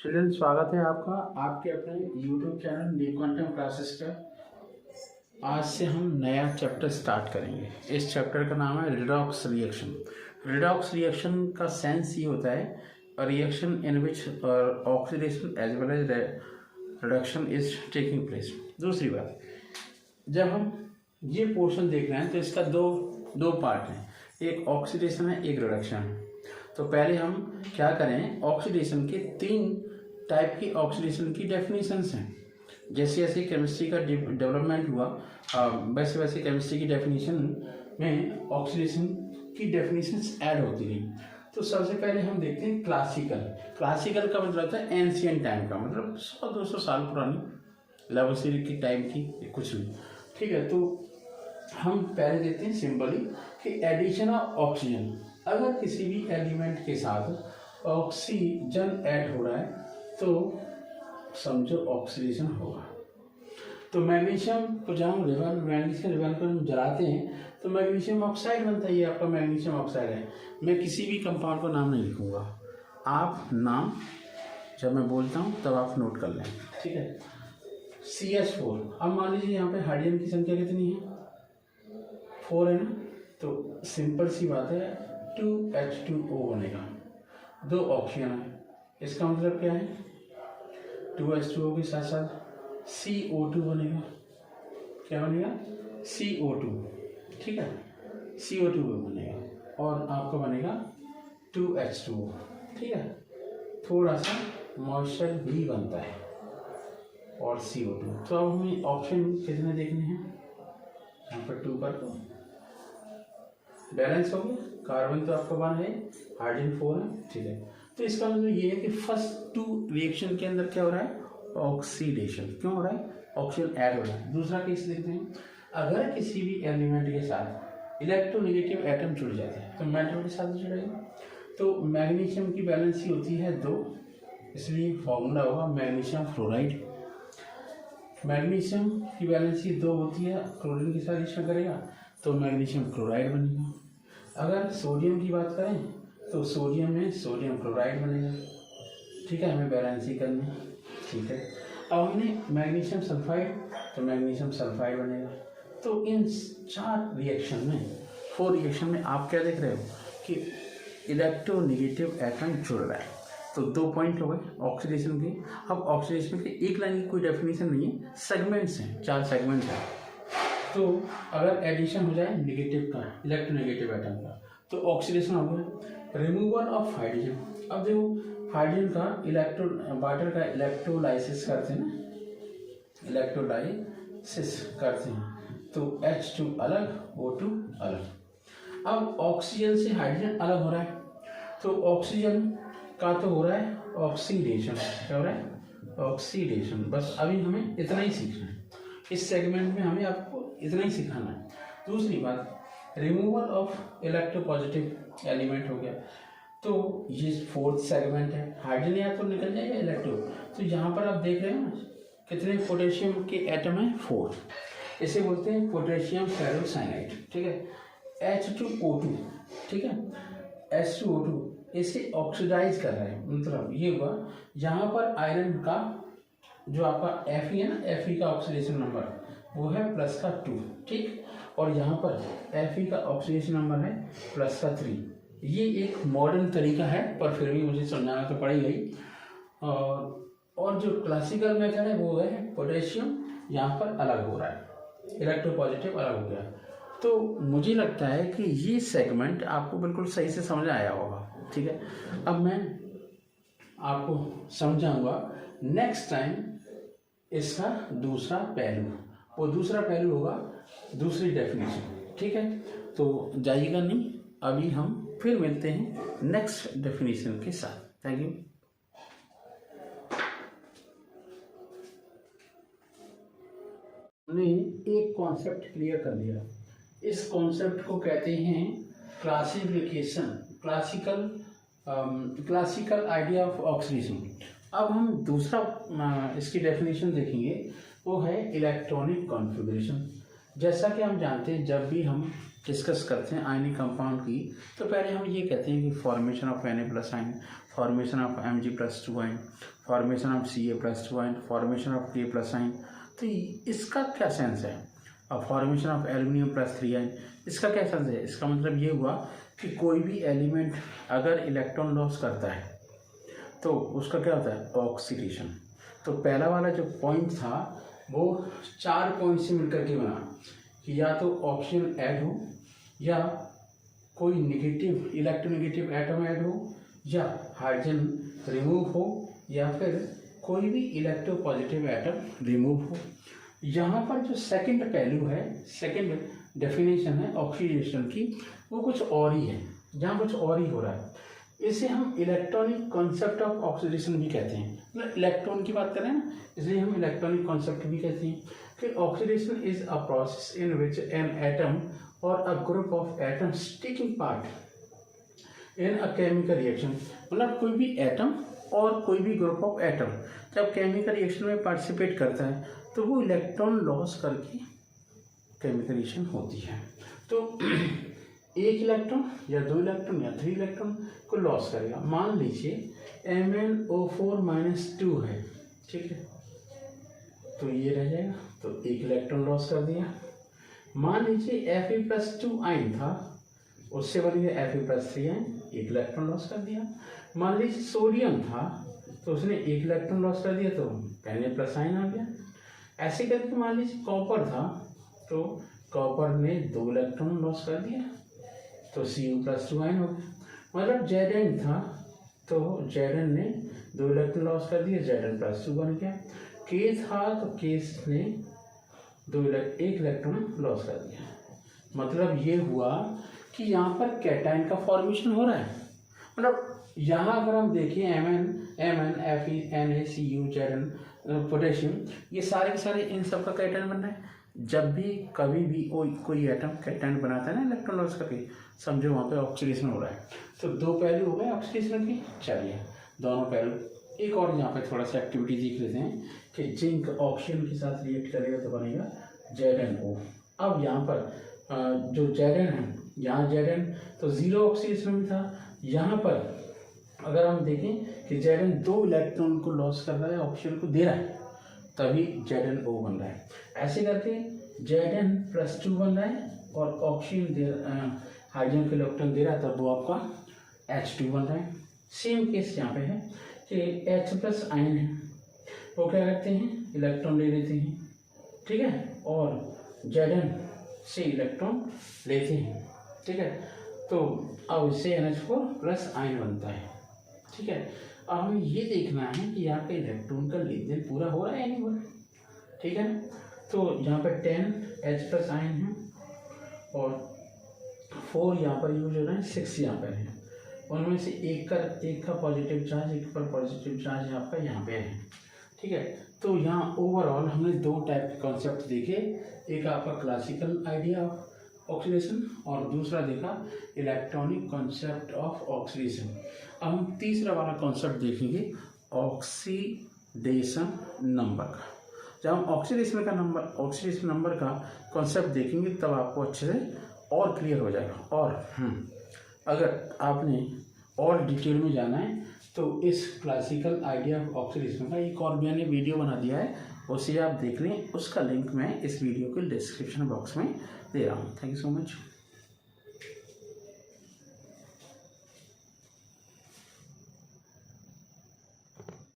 Children, स्वागत है आपका आपके अपने YouTube channel new quantum classes का। आज से हम नया चैप्टर स्टार्ट करेंगे। इस चैप्टर का नाम है रिडॉक्स रिएक्शन। रिडॉक्स रिएक्शन का सेंस ये होता है reaction in which oxidation as well as reduction is taking place. दूसरी बात, जब हम ये पोर्शन देख रहे हैं तो इसका दो पार्ट हैं, एक ऑक्सीडेशन है, एक रिडक्शन है। तो पहले हम क्या करें, ऑक्सीडेशन के 3 टाइप की ऑक्सीडेशन की डेफिनेशंस हैं। जैसे जैसे केमिस्ट्री का डेवलपमेंट हुआ वैसे वैसे केमिस्ट्री की डेफिनेशन में ऑक्सीडेशन की डेफिनेशंस ऐड होती गई। तो सबसे पहले हम देखते हैं क्लासिकल का मतलब होता है एंशियंट टाइम का, मतलब 100-200 साल पुरानी लेवोसियर की टाइम की कुछ भी। ठीक है, तो हम पहले देखते हैं सिंपली कि एडिशन ऑफ ऑक्सीजन। अगर किसी भी एलिमेंट के साथ ऑक्सीजन ऐड हो रहा है तो समझो ऑक्सीडेशन होगा। तो मैग्नीशियम को जब हम मैग्नीशियम रिबन को हम जलाते हैं तो मैग्नीशियम ऑक्साइड बनता है। ये आपका मैग्नीशियम ऑक्साइड है। मैं किसी भी कंपाउंड का नाम नहीं लिखूंगा, आप नाम जब मैं बोलता हूँ तब आप नोट कर लें। ठीक है, CH4। अब मान लीजिए यहाँ पे हाइड्रोजन की संख्या कितनी है, 4 है ना। तो सिंपल सी बात है 2H2O बनेगा, 2 ऑक्सीजन है। इसका मतलब क्या है, 2H2O के साथ साथ CO2 बनेगा। क्या बनेगा, CO2। ठीक है, CO2 बनेगा और आपका बनेगा 2H2O। ठीक है, थोड़ा सा मॉइस्चर भी बनता है और CO2। तो अब हमें ऑप्शन कितने देखने हैं, यहाँ पर 2 कर दो, बैलेंस हो गया। कार्बन तो आपका 1 है, हाइड्रोजन 4 है। ठीक है, तो इसका मतलब ये है कि फर्स्ट 2 रिएक्शन के अंदर क्या हो रहा है, ऑक्सीडेशन। क्यों हो रहा है, ऑक्सीजन ऐड हो रहा है। दूसरा केस देखते हैं, अगर किसी भी एलिमेंट के साथ इलेक्ट्रोनेगेटिव एटम जुड़ जाते हैं तो मेटल के साथ जुड़ेगा। तो मैग्नीशियम की बैलेंसी होती है 2, इसलिए फॉर्मूला होगा मैग्नीशियम फ्लोराइड। मैग्नीशियम की बैलेंसी 2 होती है, क्लोरीन के साथ रिएक्शन करेगा तो मैग्नीशियम क्लोराइड बनेगा। अगर सोडियम की बात करें तो सोडियम में सोडियम क्लोराइड बनेगा। ठीक है, हमें बैलेंसी करनी है। ठीक है, अब हमने मैग्नीशियम सल्फाइड तो मैग्नीशियम सल्फाइड बनेगा। तो इन 4 रिएक्शन में 4 रिएक्शन में आप क्या देख रहे हो कि इलेक्ट्रोनेगेटिव एटम जुड़ रहा है। तो 2 पॉइंट हो गए ऑक्सीडेशन के। अब ऑक्सीडेशन के एक लाइन की कोई डेफिनेशन नहीं है, सेगमेंट्स हैं, 4 सेगमेंट्स हैं। तो अगर एडिशन हो जाए नेगेटिव का, इलेक्ट्रोनेगेटिव एटम का, तो ऑक्सीडेशन हो गया। रिमूवल ऑफ हाइड्रोजन, अब देखो हाइड्रोजन का वाटर का इलेक्ट्रोलाइसिस करते हैं ना, इलेक्ट्रोलाइसिस करते हैं तो H2 अलग, O2 अलग। अब ऑक्सीजन से हाइड्रोजन अलग हो रहा है तो ऑक्सीजन का तो हो रहा है ऑक्सीडेशन। क्या हो रहा है, ऑक्सीडेशन। बस अभी हमें इतना ही सीखना है, इस सेगमेंट में हमें आपको इतना ही सिखाना है। दूसरी बात, रिमूवल ऑफ इलेक्ट्रोपॉजिटिव एलिमेंट हो गया। तो ये 4th सेगमेंट है, हाइड्रोजन या तो निकल जाएगा इलेक्ट्रो। तो यहाँ पर आप देख रहे हो कितने पोटेशियम के एटम है, 4। इसे बोलते हैं पोटेशियम फेरोसाइनाइड। ठीक है, H2O2। ठीक है, H2O2 इसे ऑक्सीडाइज कर रहा है। मतलब ये हुआ यहाँ पर आयरन का जो आपका Fe है ना, Fe का ऑक्सीडेशन नंबर वो है +2। ठीक, और यहाँ पर Fe का ऑक्सीडेशन नंबर है +3। ये एक मॉडर्न तरीका है पर फिर भी मुझे समझाना तो पड़ेगा ही। और जो क्लासिकल मेथड है वो है पोटेशियम यहाँ पर अलग हो रहा है, इलेक्ट्रोपॉजिटिव अलग हो गया। तो मुझे लगता है कि ये सेगमेंट आपको बिल्कुल सही से समझ आया होगा। ठीक है, अब मैं आपको समझाऊंगा नेक्स्ट टाइम इसका दूसरा पहलू। वो दूसरा पहलू होगा दूसरी डेफिनेशन। ठीक है, तो जाइएगा नहीं, अभी हम फिर मिलते हैं नेक्स्ट डेफिनेशन के साथ। Thank you. हमने एक कॉन्सेप्ट क्लियर कर दिया। इस कॉन्सेप्ट को कहते हैं classification, classical idea of oxidation. अब हम दूसरा इसकी डेफिनेशन देखेंगे, वो है इलेक्ट्रॉनिक कॉन्फ़िगरेशन। जैसा कि हम जानते हैं जब भी हम डिस्कस करते हैं आयनिक कंपाउंड की, तो पहले हम ये कहते हैं कि formation of Na plus ion, formation of Mg plus 2 ion, formation of Ca plus 2 ion, formation of K plus ion. तो इसका क्या सेंस है? अब formation of aluminium plus 3 ion, इसका क्या सेंस है? इसका मतलब ये हुआ कि कोई भी एलिमेंट अगर इलेक्ट्रॉन लॉस करता है तो उसका क्या होता है? ऑक्सीडेशन। तो पहला वाला जो पॉइंट था वो 4 पॉइंट से मिलकर के बना कि या तो ऑक्सीजन ऐड हो, या कोई नेगेटिव इलेक्ट्रोनेगेटिव एटम ऐड हो, या हाइड्रोजन रिमूव हो, या फिर कोई भी इलेक्ट्रो पॉजिटिव एटम रिमूव हो। यहाँ पर जो सेकंड पहलू है, सेकंड डेफिनेशन है ऑक्सीडेशन की, वो कुछ और ही है, जहाँ कुछ और ही हो रहा है। इसे हम इलेक्ट्रॉनिक कॉन्सेप्ट ऑफ ऑक्सीडेशन भी कहते हैं। मतलब इलेक्ट्रॉन की बात करें ना, इसलिए हम इलेक्ट्रॉनिक कॉन्सेप्ट भी कहते हैं कि oxidation is a process in which an atom or a group of atoms taking part in a chemical reaction. मतलब कोई भी एटम और कोई भी ग्रुप ऑफ एटम जब केमिकल रिएक्शन में पार्टिसिपेट करता है तो वो इलेक्ट्रॉन लॉस करके केमिकल रिएक्शन होती है। तो एक इलेक्ट्रॉन या 2 इलेक्ट्रॉन या 3 इलेक्ट्रॉन को लॉस करेगा। मान लीजिए MnO4 - 2 है, ठीक है, तो ये रह जाएगा, तो 1 इलेक्ट्रॉन लॉस कर दिया। मान लीजिए Fe+2 आयन था, उससे बन गया Fe+3 आयन, 1 इलेक्ट्रॉन लॉस कर दिया। मान लीजिए सोडियम था, तो उसने 1 इलेक्ट्रॉन लॉस कर दिया, तो Na+ आयन आ गया। ऐसे करके मान लीजिए कॉपर था, तो कॉपर ने 2 इलेक्ट्रॉन लॉस कर दिया, तो Cu+2 आयन हो गया। मतलब Zn था, तो Zn ने 2 इलेक्ट्रॉन लॉस कर दिया, Zn+2 बन गया। K था, तो K ने 1 इलेक्ट्रॉन लॉस कर दिया। मतलब ये हुआ कि यहाँ पर कैटायन का फॉर्मेशन हो रहा है। मतलब यहाँ अगर हम देखें Mn, Fe, Na, Cu, Zn, potassium, ये सारे के सारे इन सब का कैटायन बन रहा है। जब भी कभी भी कोई एटम कैटायन बनाता है ना इलेक्ट्रॉन लॉस करके, समझो वहाँ पे ऑक्सीडेशन हो रहा है। तो 2 पहलू हो गए ऑक्सीडेशन के। चलिए दोनों पहलू एक और यहाँ पे थोड़ा सा एक्टिविटी देख लेते हैं कि जिंक ऑक्सीजन के साथ रिएक्ट करेगा तो बनेगा ZnO। अब यहाँ पर जो Zn है, यहाँ Zn तो 0 ऑक्सीडेशन में था। यहाँ पर अगर हम देखें कि Zn 2 इलेक्ट्रॉन को लॉस कर रहा है, ऑक्सीजन को दे रहा है, तभी ZnO बन रहा है। ऐसे करके Zn+2 बन रहा है और ऑक्सीजन हाइड्रोजन के इलेक्ट्रॉन दे रहा है, तब वो आपका H2 बन रहा है। सेम केस यहाँ पे है कि H+ आयन है, वो क्या करते हैं, इलेक्ट्रॉन ले लेते हैं, ठीक है, और Zn से इलेक्ट्रॉन लेते हैं, ठीक है। तो अब इससे NH4+ आयन बनता है, ठीक है। अब हमें ये देखना है कि यहाँ पे इलेक्ट्रॉन का लेन देन पूरा हो रहा है या नहीं हो रहा है, ठीक है ना। तो यहाँ पे 10H+ आयन है और 4 यहाँ पर यूज हो रहा है, 6 यहाँ पर है। उनमें से एक का पॉजिटिव चार्ज, एक पर पॉजिटिव चार्ज आपका यहाँ पे है, ठीक है। तो यहाँ ओवरऑल हमने 2 टाइप के कॉन्सेप्ट देखे, एक आपका क्लासिकल आइडिया ऑफ ऑक्सीडेशन और दूसरा देखा इलेक्ट्रॉनिक कॉन्सेप्ट ऑफ ऑक्सीडेशन। अब हम तीसरा वाला कॉन्सेप्ट देखेंगे ऑक्सीडेशन नंबर का। जब हम ऑक्सीडेशन नंबर का कॉन्सेप्ट देखेंगे तब आपको अच्छे से और क्लियर हो जाएगा। और अगर आपने और डिटेल में जाना है तो इस क्लासिकल आइडिया ऑफ ऑक्सीडेशन का एक और मैंने वीडियो बना दिया है, उसे आप देख लें। उसका लिंक मैं इस वीडियो के डिस्क्रिप्शन बॉक्स में दे रहा हूँ। Thank you so much.